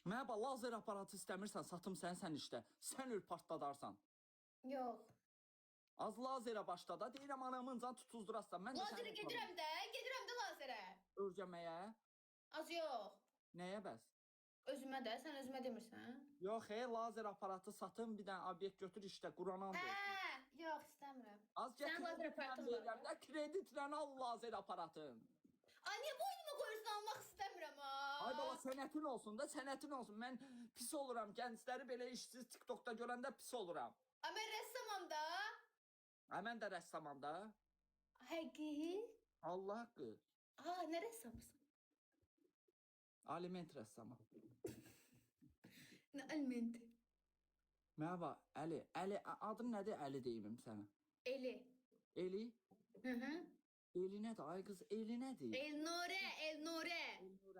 Mənə bax, lazer aparatı istəmirsən, satım sən işdə. Sən ül partladarsan. Yox. Az lazerə başla da, deyirəm anamıncan tutuzdurassan. Mən də Lazerə gedirəm də lazerə. Örgəməyə. Az yox. Nəyə bəs? Özümə də, sən özümə demirsən? Yox, lazer aparatı satın, bir dənə obyekt götür işdə, Quranan Hə, yox istəmirəm. Az Sən lazer aparatın var. verirəm də, kreditlə al lazer aparatın. Ay, niyə boynuma qoyursan, almaq istəmirəm ha? Ay bala, sənətin olsun da, sənətin olsun. Mən pis oluram, gəncləri belə işsiz TikTokda görəndə pis oluram. Ay, mən rəssamam da. Ay, mən də rəssamam da. Həqiqi? Allah haqqı. Ha, nə rəssamısın? Aliment rəssamı. Nə alimenti? Mənə bax, Əli, adın nədir? Əli deyimim sənə. Eli. Eli? Hı. Eli nədir? Ay qız, Eli nədir? Elnurə. Elnurə,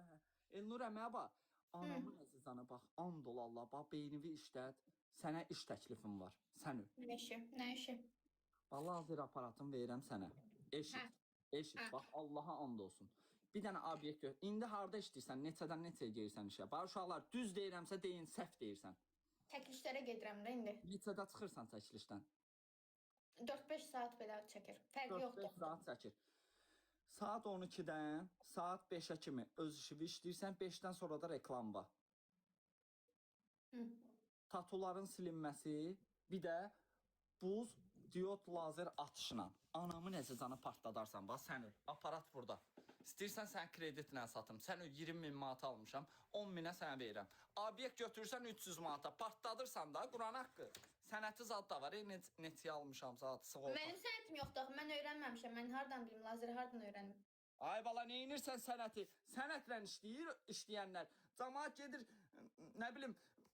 hə. Elnurə, mənə bax, anamın əzizanı bax, and ol Allah, bax, beynini işlət, sənə iş təklifim var, sən ül. Nə işi? Bax, lazer aparatını verirəm sənə, eşit, bax, Allaha and olsun. Bir dənə obyekt gör, indi harada işləyirsən, neçədən neçəyə gelirsən işə? Bax, uşaqlar, düz deyirəmsə deyin, səhv deyirsən. Çəkilişlərə gedirəm də indi. Neçədə çıxırsan çəkilişdən? 4-5 saat belə çəkir. Fərqi 4-5 yoxdur. saat çəkir. Saat 12-dən saat 5-ə kimi öz işini işləyirsən, 5-dən sonra da reklam var. Tatuların silinməsi, bir də buz diod lazer atışla. Anamın əzizanı partladarsan, bax sən ül. Aparat burada. İstəyirsən sən kreditlə satım. Sən ül 20 min manat almışam, 10 minə sənə verirəm. Obyekt götürürsən 300 manata, partladırsan da Quran haqqı. Sənəti zad da var, neçəyə almışam zad, sığ ol. Mənim sənətim yoxdur, mən öyrənməmişəm. Mən hardan bilim, lazeri hardan öyrənim? Ay bala, neyinirsən sənəti? Sənətlə işləyənlər. Camaat gedir, nə bilim,